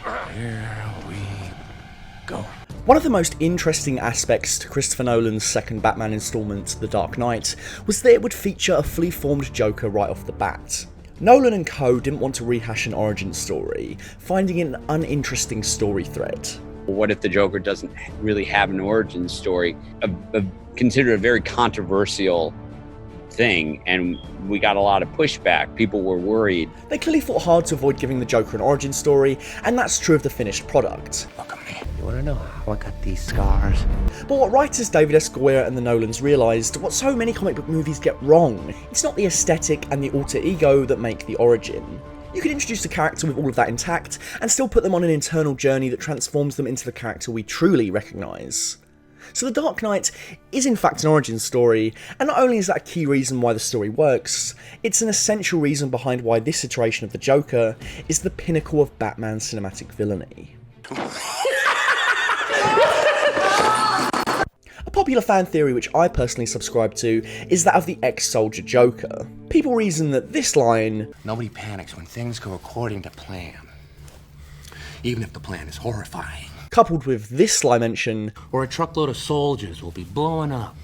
Here we go. One of the most interesting aspects to Christopher Nolan's second Batman installment, The Dark Knight, was that it would feature a fully formed Joker right off the bat. Nolan and co didn't want to rehash an origin story, finding it an uninteresting story thread. What if the Joker doesn't really have an origin story? Considered a very controversial thing, and we got a lot of pushback. People were worried. They clearly fought hard to avoid giving the Joker an origin story, and that's true of the finished product. Look at me. You wanna know how I got these scars? But what writers David S. Goyer and the Nolans realised, what so many comic book movies get wrong, it's not the aesthetic and the alter ego that make the origin. You can introduce a character with all of that intact, and still put them on an internal journey that transforms them into the character we truly recognise. So The Dark Knight is in fact an origin story, and not only is that a key reason why the story works, it's an essential reason behind why this iteration of the Joker is the pinnacle of Batman's cinematic villainy. A popular fan theory which I personally subscribe to is that of the ex-soldier Joker. People reason that this line, "Nobody panics when things go according to plan, even if the plan is horrifying," coupled with this sly mention, or a truckload of soldiers will be blowing up,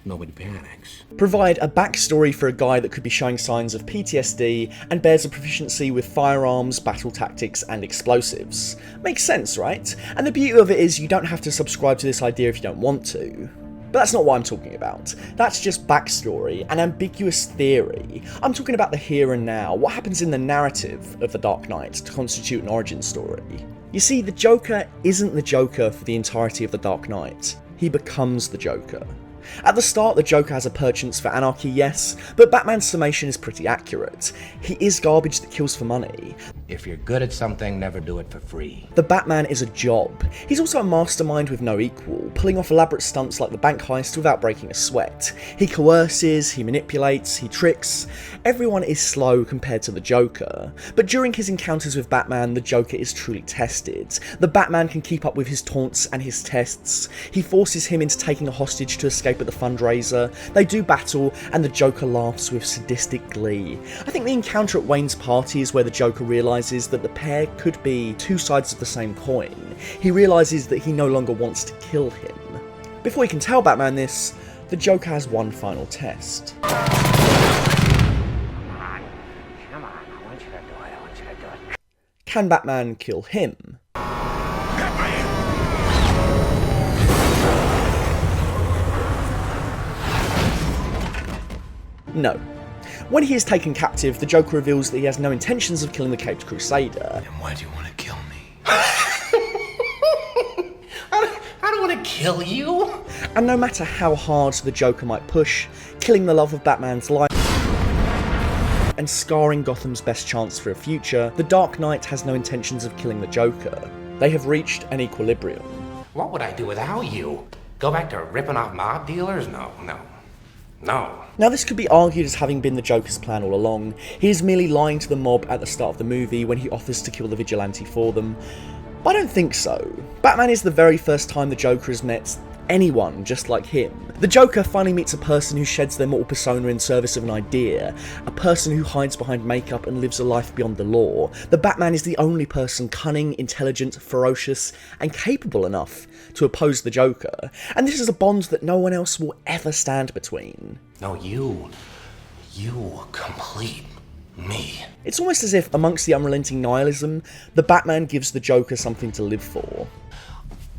nobody panics, provide a backstory for a guy that could be showing signs of PTSD and bears a proficiency with firearms, battle tactics, and explosives. Makes sense, right? And the beauty of it is you don't have to subscribe to this idea if you don't want to. But that's not what I'm talking about. That's just backstory, an ambiguous theory. I'm talking about the here and now, what happens in the narrative of The Dark Knight to constitute an origin story. You see, the Joker isn't the Joker for the entirety of The Dark Knight. He becomes the Joker. At the start, the Joker has a penchant for anarchy, yes, but Batman's summation is pretty accurate. He is garbage that kills for money. If you're good at something, never do it for free. The Batman is a job. He's also a mastermind with no equal, pulling off elaborate stunts like the bank heist without breaking a sweat. He coerces, he manipulates, he tricks. Everyone is slow compared to the Joker, but during his encounters with Batman, the Joker is truly tested. The Batman can keep up with his taunts and his tests. He forces him into taking a hostage to escape at the fundraiser. They do battle, and the Joker laughs with sadistic glee. I think the encounter at Wayne's party is where the Joker realises that the pair could be two sides of the same coin. He realises that he no longer wants to kill him. Before he can tell Batman this, the Joker has one final test. Come on, I want you to do it. Can Batman kill him? No. When he is taken captive, the Joker reveals that he has no intentions of killing the Caped Crusader. Then why do you want to kill me? I don't want to kill you. And no matter how hard the Joker might push, killing the love of Batman's life and scarring Gotham's best chance for a future, the Dark Knight has no intentions of killing the Joker. They have reached an equilibrium. What would I do without you? Go back to ripping off mob dealers? No. Now this could be argued as having been the Joker's plan all along. He is merely lying to the mob at the start of the movie when he offers to kill the vigilante for them. But I don't think so. Batman is the very first time the Joker has met anyone just like him. The Joker finally meets a person who sheds their mortal persona in service of an idea, a person who hides behind makeup and lives a life beyond the law. The Batman is the only person cunning, intelligent, ferocious, and capable enough to oppose the Joker, and this is a bond that no one else will ever stand between. No, you complete me. It's almost as if, amongst the unrelenting nihilism, the Batman gives the Joker something to live for.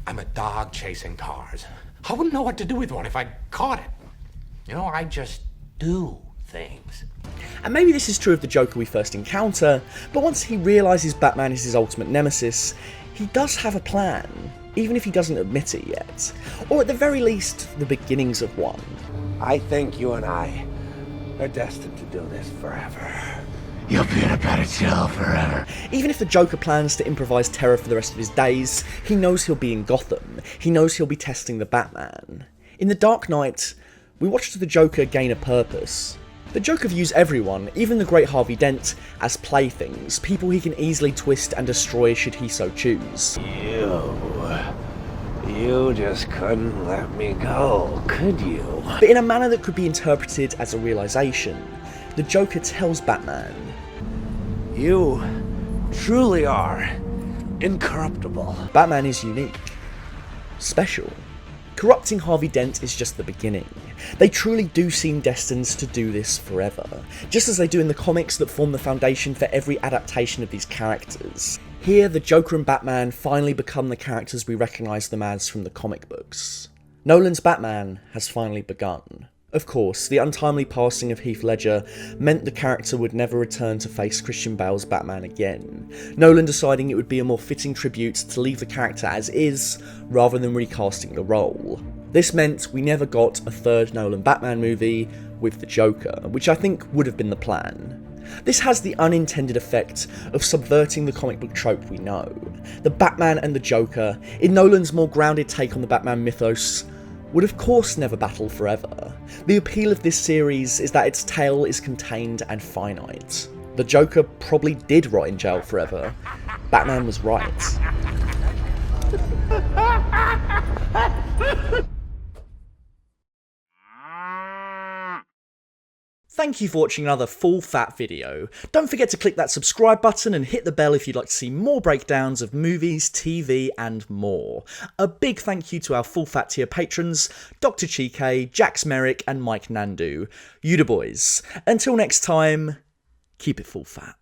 I'm a dog chasing cars. I wouldn't know what to do with one if I caught it. You know, I just do things. And maybe this is true of the Joker we first encounter, but once he realises Batman is his ultimate nemesis, he does have a plan, even if he doesn't admit it yet. Or at the very least, the beginnings of one. I think you and I are destined to do this forever. You'll be in a better jail forever. Even if the Joker plans to improvise terror for the rest of his days, he knows he'll be in Gotham. He knows he'll be testing the Batman. In The Dark Knight, we watch the Joker gain a purpose. The Joker views everyone, even the great Harvey Dent, as playthings, people he can easily twist and destroy should he so choose. You just couldn't let me go, could you? But in a manner that could be interpreted as a realization, the Joker tells Batman, You truly are incorruptible. Batman is unique, special. Corrupting Harvey Dent is just the beginning. They truly do seem destined to do this forever, just as they do in the comics that form the foundation for every adaptation of these characters. Here, the Joker and Batman finally become the characters we recognise them as from the comic books. Nolan's Batman has finally begun. Of course, the untimely passing of Heath Ledger meant the character would never return to face Christian Bale's Batman again, Nolan deciding it would be a more fitting tribute to leave the character as is, rather than recasting the role. This meant we never got a third Nolan Batman movie with the Joker, which I think would have been the plan. This has the unintended effect of subverting the comic book trope we know. The Batman and the Joker, in Nolan's more grounded take on the Batman mythos, would of course never battle forever. The appeal of this series is that its tale is contained and finite. The Joker probably did rot in jail forever. Batman was right. Thank you for watching another full fat video. Don't forget to click that subscribe button and hit the bell if you'd like to see more breakdowns of movies, TV and more. A big thank you to our full fat tier patrons, Dr. Chike, Jax Merrick and Mike Nandu. You the boys. Until next time, keep it full fat.